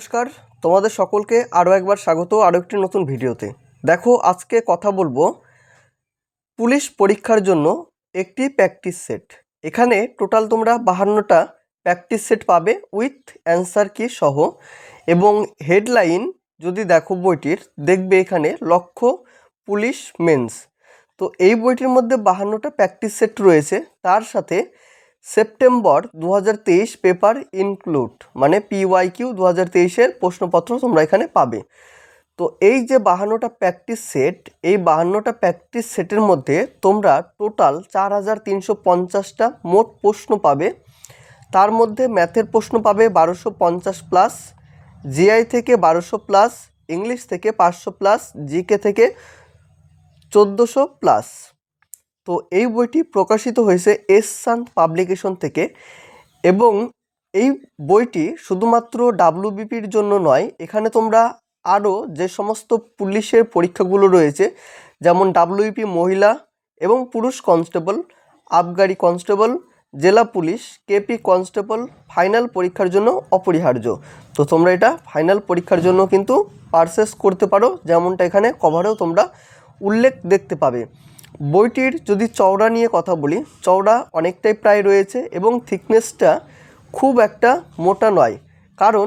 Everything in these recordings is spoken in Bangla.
নমস্কার, তোমাদের সকলকে আরও একবার স্বাগত আরও একটি নতুন ভিডিওতে। দেখো, আজকে কথা বলবো পুলিশ পরীক্ষার জন্য একটি প্র্যাকটিস সেট। এখানে টোটাল তোমরা 52টা প্র্যাকটিস সেট পাবে উইথ অ্যান্সার কি সহ। এবং হেডলাইন যদি দেখো বইটির, দেখবে এখানে লক্ষ্য পুলিশ মেন্স। তো এই বইটির মধ্যে 52টা প্র্যাকটিস সেট রয়েছে, তার সাথে সেপ্টেম্বর 2023 পেপার ইনক্লুড, মানে PYQ 2023-এর প্রশ্নপত্র তোমরা এখানে পাবে। তো এই যে 52টা প্র্যাকটিস সেট, এই 52টা প্র্যাকটিস সেটের মধ্যে তোমরা টোটাল 4350টা মোট প্রশ্ন পাবে। তার মধ্যে ম্যাথের প্রশ্ন পাবে 1250 প্লাস, জিআই থেকে 1200 প্লাস, ইংলিশ থেকে 500 প্লাস, জিকে থেকে 1400 প্লাস। তো এই বইটি প্রকাশিত হয়েছে এস-শান্ত পাবলিকেশন থেকে। এবং এই বইটি শুধুমাত্র WBPর জন্য নয়, এখানে তোমরা আরও যে সমস্ত পুলিশের পরীক্ষাগুলো রয়েছে, যেমন WBP মহিলা এবং পুরুষ কনস্টেবল, আবগারি কনস্টেবল, জেলা পুলিশ, কেপি কনস্টেবল ফাইনাল পরীক্ষার জন্য অপরিহার্য। তো তোমরা এটা ফাইনাল পরীক্ষার জন্য কিন্তু পারচেস করতে পারো, যেমনটা এখানে কভারেও তোমরা উল্লেখ দেখতে পাবে। বইটির যদি চওড়া নিয়ে কথা বলি, চওড়া অনেকটাই প্রায় রয়েছে এবং থিকনেসটা খুব একটা মোটা নয়। কারণ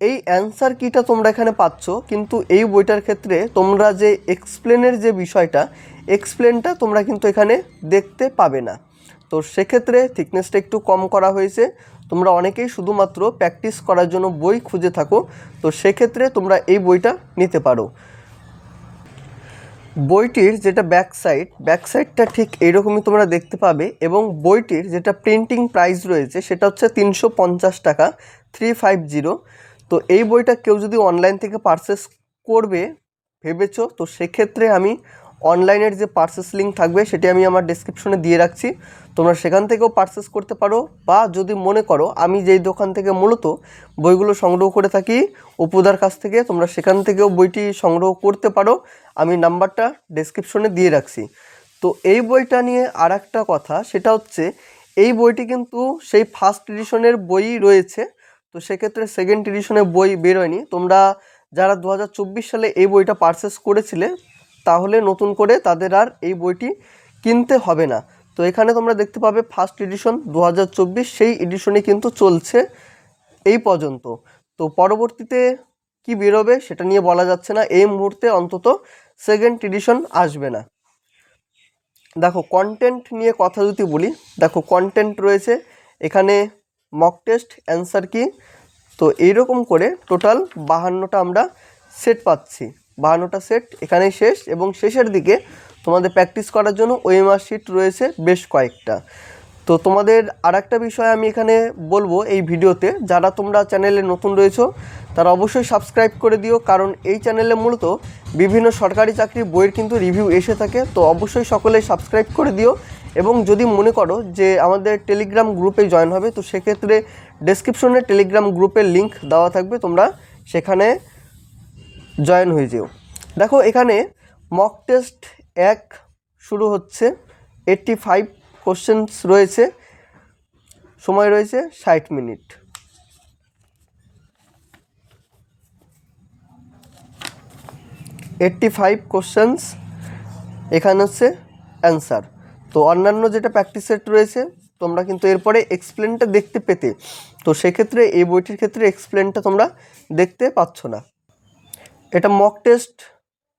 এই অ্যান্সার কিটা তোমরা এখানে পাচ্ছ, কিন্তু এই বইটার ক্ষেত্রে তোমরা যে এক্সপ্লেনের যে বিষয়টা, এক্সপ্লেনটা তোমরা কিন্তু এখানে দেখতে পাবে না। তো সেক্ষেত্রে থিকনেসটা একটু কম করা হয়েছে। তোমরা অনেকেই শুধুমাত্র প্র্যাকটিস করার জন্য বই খুঁজে থাকো, তো সেক্ষেত্রে তোমরা এই বইটা নিতে পারো। বইটির যেটা ব্যাক সাইডটা ঠিক এইরকমই তোমরা দেখতে পাবে। এবং বইটির যেটা প্রিন্টিং প্রাইস রয়েছে সেটা হচ্ছে 350 টাকা, 350। তো এই বইটা কেউ যদি অনলাইন থেকে পারচেস করবে ভেবেছো, তো সেক্ষেত্রে আমি অনলাইনের যে পারচেস লিঙ্ক থাকবে সেটি আমি আমার ডেসক্রিপশনে দিয়ে রাখছি, তোমরা সেখান থেকেও পারচেস করতে পারো। বা যদি মনে করো আমি যেই দোকান থেকে মূলত বইগুলো সংগ্রহ করে থাকি, উপদার কাছ থেকে, তোমরা সেখান থেকেও বইটি সংগ্রহ করতে পারো, আমি নাম্বারটা ডেসক্রিপশনে দিয়ে রাখছি। তো এই বইটা নিয়ে আর একটা কথা, সেটা হচ্ছে এই বইটি কিন্তু সেই ফার্স্ট এডিশনের বই রয়েছে, তো সেক্ষেত্রে সেকেন্ড এডিশনের বই বেরোয়নি। তোমরা যারা 2024 সালে এই বইটা পারচেস করেছিলে, তাহলে নতুন করে তাদের আর এই বইটি কিনতে হবে না। তো এখানে তোমরা দেখতে পাবে ফার্স্ট এডিশন 2024, সেই এডিশনই কিন্তু চলছে এই পর্যন্ত। তো পরবর্তীতে কি বেরোবে সেটা নিয়ে বলা যাচ্ছে না, এই মুহূর্তে অন্তত সেকেন্ড এডিশন আসবে না। দেখো, কন্টেন্ট নিয়ে কথা যদি বলি, দেখো কন্টেন্ট রয়েছে এখানে মক টেস্ট, অ্যান্সার কি। তো এইরকম করে টোটাল 52টা আমরা সেট পাচ্ছি। 52টা সেট এখানেই শেষ, এবং শেষের দিকে তোমাদের প্র্যাকটিস করার জন্য ওএমআর শিট রয়েছে বেশ কয়েকটা। তো তোমাদের আর একটা বিষয় আমি এখানে বলবো এই ভিডিওতে, যারা তোমরা চ্যানেলে নতুন রয়েছো তারা অবশ্যই সাবস্ক্রাইব করে দিও, কারণ এই চ্যানেলে মূলত বিভিন্ন সরকারি চাকরির বইয়ের কিন্তু রিভিউ এসে থাকে। তো অবশ্যই সকলেই সাবস্ক্রাইব করে দিও। এবং যদি মনে করো যে আমাদের টেলিগ্রাম গ্রুপে জয়েন হবে, তো সেক্ষেত্রে ডেসক্রিপশনে টেলিগ্রাম গ্রুপের লিঙ্ক দেওয়া থাকবে, তোমরা সেখানে জয়েন হয়ে যেও। দেখো, এখানে মক টেস্ট 1 শুরু হচ্ছে, 85 কোশ্চেন্স রয়েছে, সময় রয়েছে 60 মিনিট। এইট্টি কোশ্চেন্স, এখানে হচ্ছে অ্যান্সার। তো অন্যান্য যেটা প্র্যাকটিস সেট রয়েছে, তোমরা কিন্তু এরপরে এক্সপ্লেনটা দেখতে পেতে, তো সেক্ষেত্রে এই বইটির ক্ষেত্রে এক্সপ্লেনটা তোমরা দেখতে পাচ্ছ না। এটা মক টেস্ট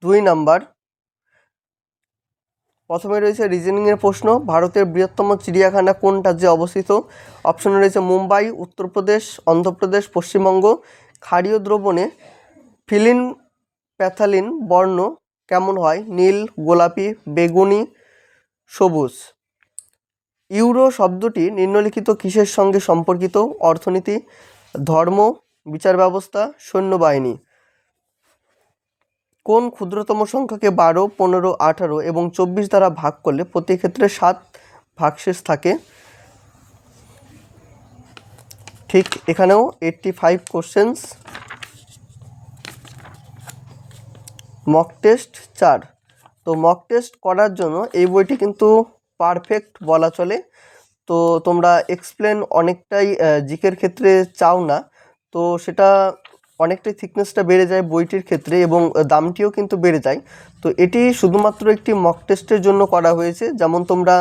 2 নাম্বার। প্রথমে রয়েছে রিজনিংয়ের প্রশ্ন, ভারতের বৃহত্তম চিড়িয়াখানা কোন রাজ্যে অবস্থিত? অপশনে রয়েছে মুম্বাই, উত্তরপ্রদেশ, অন্ধ্রপ্রদেশ, পশ্চিমবঙ্গ। ক্ষারীয় দ্রবণে ফিলিন প্যাথালিন বর্ণ কেমন হয়? নীল, গোলাপি, বেগুনি, সবুজ। ইউরো শব্দটি নিম্নলিখিত কিসের সঙ্গে সম্পর্কিত? অর্থনীতি, ধর্ম, বিচার ব্যবস্থা, সৈন্যবাহিনী। কোন ক্ষুদ্রতম সংখ্যাকে 12, 15, 18 এবং 24 দ্বারা ভাগ করলে প্রতি ক্ষেত্রে 7 ভাগশেষ থাকে? ঠিক এখানেও 85 কোশ্চেন্স। Mock test 4। তো মক টেস্ট করার জন্য এই বইটি কিন্তু পারফেক্ট বলা চলে। তো তোমরা এক্সপ্লেন অনেকটাই জিকের ক্ষেত্রে চাও না, তো সেটা অনেকটাই থিকনেসটা বেড়ে যায় বইটির ক্ষেত্রে এবং দামটিও কিন্তু বেড়ে যায়। তো এটি শুধুমাত্র একটি মক টেস্টের জন্য করা হয়েছে। যেমন তোমরা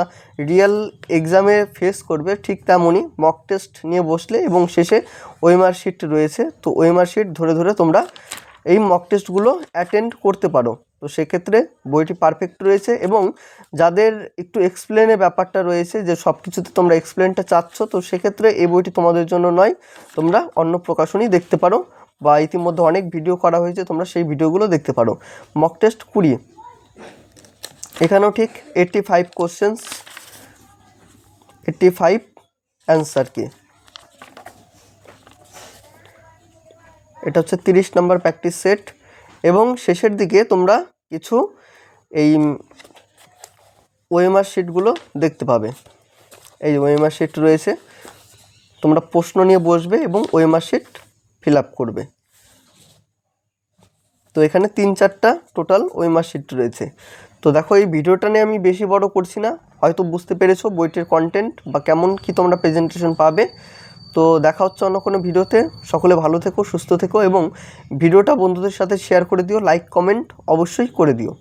রিয়েল এক্সামে ফেস করবে ঠিক তেমনই মক টেস্ট নিয়ে বসলে এবং শেষে ওএমআর শিট রয়েছে, তো ওএমআর শিট ধরে ধরে তোমরা এই মক টেস্টগুলো অ্যাটেন্ড করতে পারো। তো সেক্ষেত্রে বইটি পারফেক্ট রয়েছে এবং যাদের একটু এক্সপ্লেনের ব্যাপারটা রয়েছে যে সব কিছুতে তোমরা এক্সপ্লেনটা চাচ্ছ, তো সেক্ষেত্রে এই বইটি তোমাদের জন্য নয়। তোমরা অন্য প্রকাশনী দেখতে পারো বা ইতিমধ্যে অনেক ভিডিও করা হয়েছে, তোমরা সেই ভিডিওগুলো দেখতে পারো। মক টেস্ট 20, এখানেও ঠিক 85 কোশ্চেন্স, 85 অ্যান্সার কি। এটা হচ্ছে 30 নম্বর প্র্যাকটিস সেট এবং শেষের দিকে তোমরা কিছু এই ওএমআর শিটগুলো দেখতে পাবে। এই ওএমআর শিট রয়েছে, তোমরা প্রশ্ন নিয়ে বসবে এবং ওএমআর শিট ফিল আপ করবে। তো এখানে 3-4টা টোটাল ওএমআর শিট রয়েছে। তো দেখো এই ভিডিওটা নিয়ে আমি বেশি বড় করছি না, হয়তো বুঝতে পেরেছো বইটির কন্টেন্ট বা কেমন কি তোমরা প্রেজেন্টেশন পাবে। তো দেখা হচ্ছে অন্য কোনো ভিডিওতে। সকলে ভালো থেকো, সুস্থ থেকো এবং ভিডিওটা বন্ধুদের সাথে শেয়ার করে দিও, লাইক কমেন্ট অবশ্যই করে দিও।